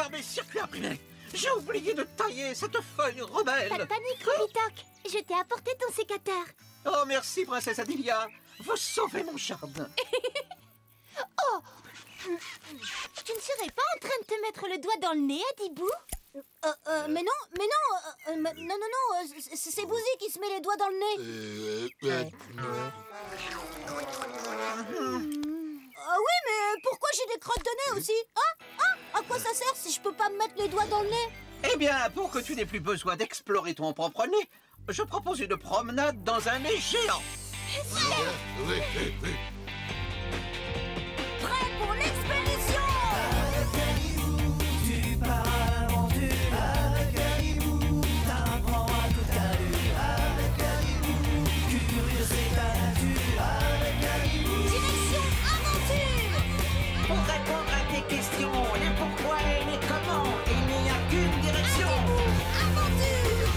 revoir mes circuits imprimés. J'ai oublié de tailler cette feuille rebelle. Pas de panique, Robitoc. Je t'ai apporté ton sécateur. Oh, merci, princesse Adilia. Vous sauvez mon jardin. Oh, tu ne serais pas en train de te mettre le doigt dans le nez, Adibou? Mais non, c'est Bouzy qui se met les doigts dans le nez. Oui, mais pourquoi j'ai des crottes de nez aussi? À quoi ça sert si je peux pas me mettre les doigts dans le nez? Eh bien, pour que tu n'aies plus besoin d'explorer ton propre nez, je propose une promenade dans un nez géant. Prêt pour l'expédition! Tu pars à l'aventure avec Adibou, t'apprends à toute allure avec Adibou, curieux c'est ta nature avec Adibou. Direction aventure! Pour répondre à tes questions, les pourquoi et les comment, il n'y a qu'une direction. Aventure!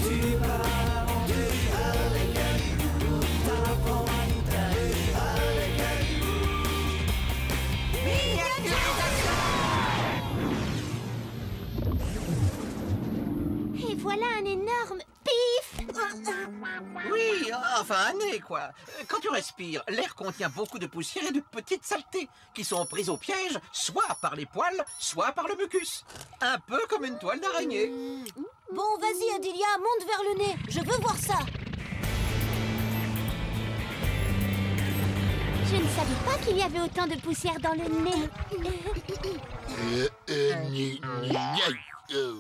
Tu pars à l'aventure avec Adibou, t'apprends à toute allure avec Adibou. Et voilà un énorme pif. Oui, enfin un nez, quoi. Quand tu respires, l'air contient beaucoup de poussière et de petites saletés qui sont prises au piège, soit par les poils, soit par le mucus. Un peu comme une toile d'araignée. Bon, vas-y, Adilia, monte vers le nez. Je veux voir ça. Je ne savais pas qu'il y avait autant de poussière dans le nez.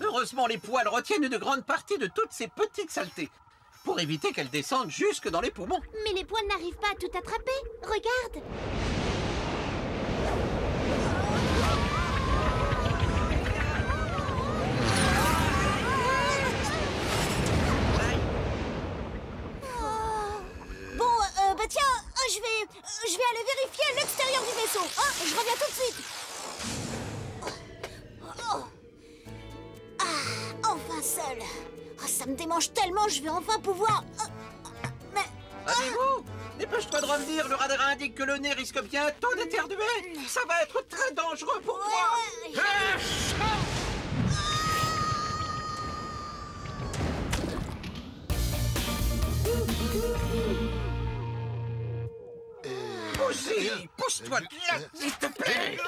Heureusement, les poils retiennent une grande partie de toutes ces petites saletés pour éviter qu'elles descendent jusque dans les poumons. Mais les poils n'arrivent pas à tout attraper. Regarde. Bon, bah tiens, je vais aller vérifier l'extérieur du vaisseau. Je reviens tout de suite. Enfin seul. Ça me démange tellement, je vais enfin pouvoir... Mais... Avez-vous? Dépêche-toi de revenir, le radar indique que le nez risque bientôt d'éternuer. Ça va être très dangereux pour toi. Poussez, pousse-toi de là, s'il te plaît.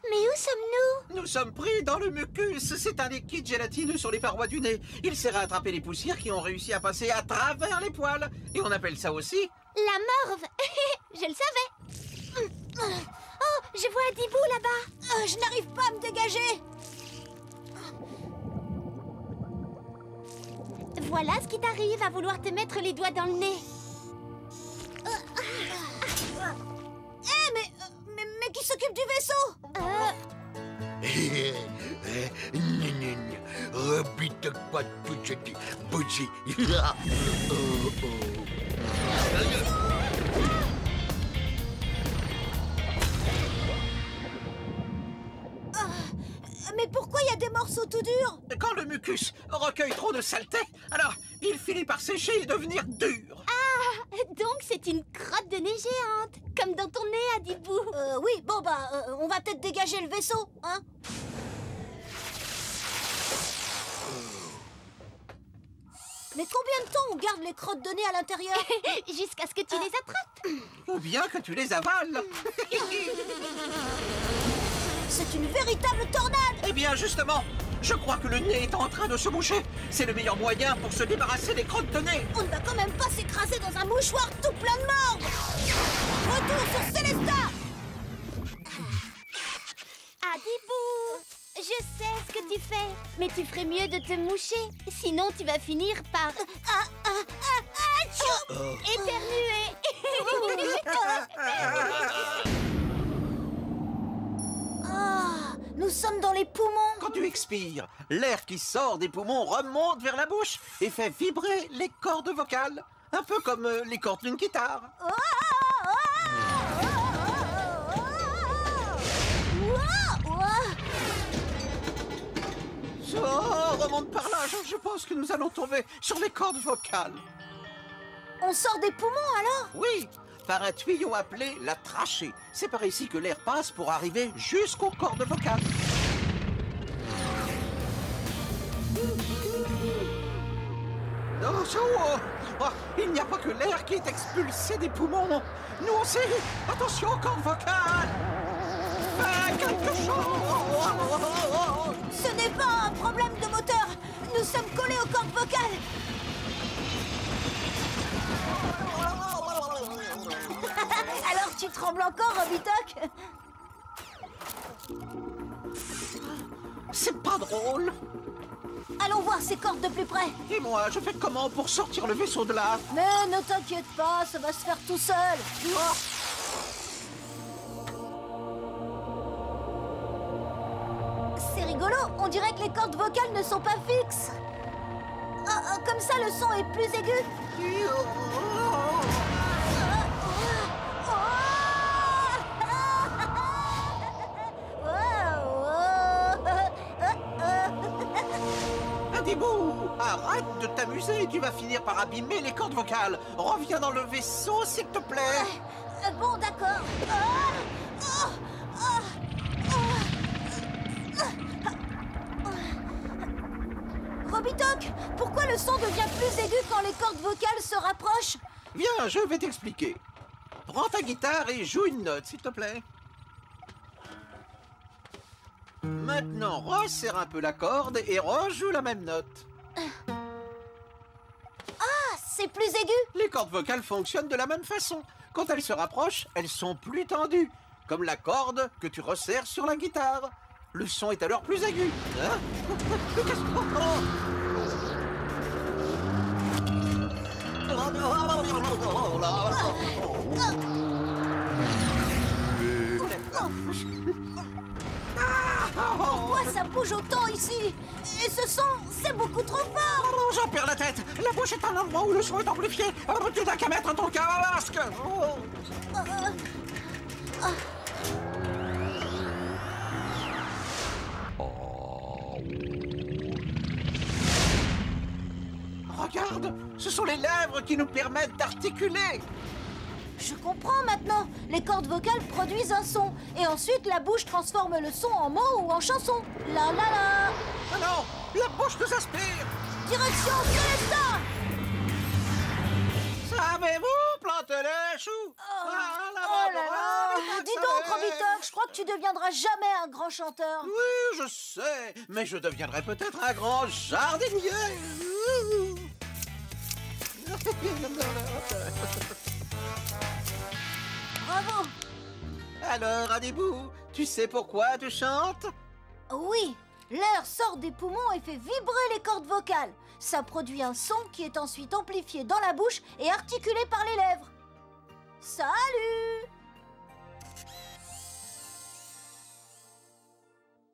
Mais où sommes-nous? Nous sommes pris dans le mucus. C'est un liquide gélatineux sur les parois du nez. Il sert à attraper les poussières qui ont réussi à passer à travers les poils. Et on appelle ça aussi... La morve. Je le savais. Oh, je vois Adibou là-bas. je n'arrive pas à me dégager. Voilà ce qui t'arrive à vouloir te mettre les doigts dans le nez. Mais qui s'occupe du vaisseau? Répète pas tout ce qui Bouzy. Mais pourquoi il y a des morceaux tout durs? Quand le mucus recueille trop de saleté, alors il finit par sécher et devenir dur. Ah, donc c'est une crotte de nez géante, comme dans ton nez, Adibou. Oui, bon bah, on va peut-être dégager le vaisseau, hein? Mais combien de temps on garde les crottes de nez à l'intérieur? Jusqu'à ce que tu les attrapes. Ou bien que tu les avales. C'est une véritable tornade! Eh bien justement, je crois que le nez est en train de se boucher. C'est le meilleur moyen pour se débarrasser des crottes de nez. On ne va quand même pas s'écraser dans un mouchoir tout plein de morve! Retour sur Célesta! Adibou, je sais ce que tu fais, mais tu ferais mieux de te moucher. Sinon, tu vas finir par éternuer. Nous sommes dans les poumons! Quand tu expires, l'air qui sort des poumons remonte vers la bouche et fait vibrer les cordes vocales. Un peu comme les cordes d'une guitare. Sors, remonte par là. Je pense que nous allons tomber sur les cordes vocales. On sort des poumons alors? Oui, par un tuyau appelé la trachée. C'est par ici que l'air passe pour arriver jusqu'aux cordes vocales. Oh, il n'y a pas que l'air qui est expulsé des poumons. Nous aussi. Attention aux cordes vocales. Fais quelque chose. Ce n'est pas un problème de moteur. Nous sommes collés aux cordes vocales. Alors tu trembles encore, Robitoc? C'est pas drôle. Allons voir ces cordes de plus près. Et moi, je fais comment pour sortir le vaisseau de là? Mais ne t'inquiète pas, ça va se faire tout seul. Oh. C'est rigolo, on dirait que les cordes vocales ne sont pas fixes. Comme ça, le son est plus aigu. Adibou, arrête de t'amuser, tu vas finir par abîmer les cordes vocales. Reviens dans le vaisseau, s'il te plaît. Bon, d'accord. Robitoc, pourquoi le son devient plus aigu quand les cordes vocales se rapprochent? Viens, je vais t'expliquer. Prends ta guitare et joue une note, s'il te plaît. Maintenant, resserre un peu la corde et rejoue la même note. Ah, c'est plus aigu. Les cordes vocales fonctionnent de la même façon. Quand elles se rapprochent, elles sont plus tendues, comme la corde que tu resserres sur la guitare. Le son est alors plus aigu. Hein? Pourquoi ça bouge autant ici? Et ce son, c'est beaucoup trop fort. Oh, j'en perds la tête. La bouche est un endroit où le son est amplifié. Tu n'as qu'à mettre ton casque. Regarde, ce sont les lèvres qui nous permettent d'articuler. Je comprends maintenant. Les cordes vocales produisent un son. Et ensuite, la bouche transforme le son en mots ou en chanson. La la la. Oh non, la bouche nous aspire. Direction Célestin. Savez-vous planter les choux? Oh là là. Dis donc, Robitoc, je crois que tu deviendras jamais un grand chanteur. Oui, je sais, mais je deviendrai peut-être un grand jardinier. Bravo. Alors, Adibou, tu sais pourquoi tu chantes? Oui, l'air sort des poumons et fait vibrer les cordes vocales. Ça produit un son qui est ensuite amplifié dans la bouche et articulé par les lèvres. Salut!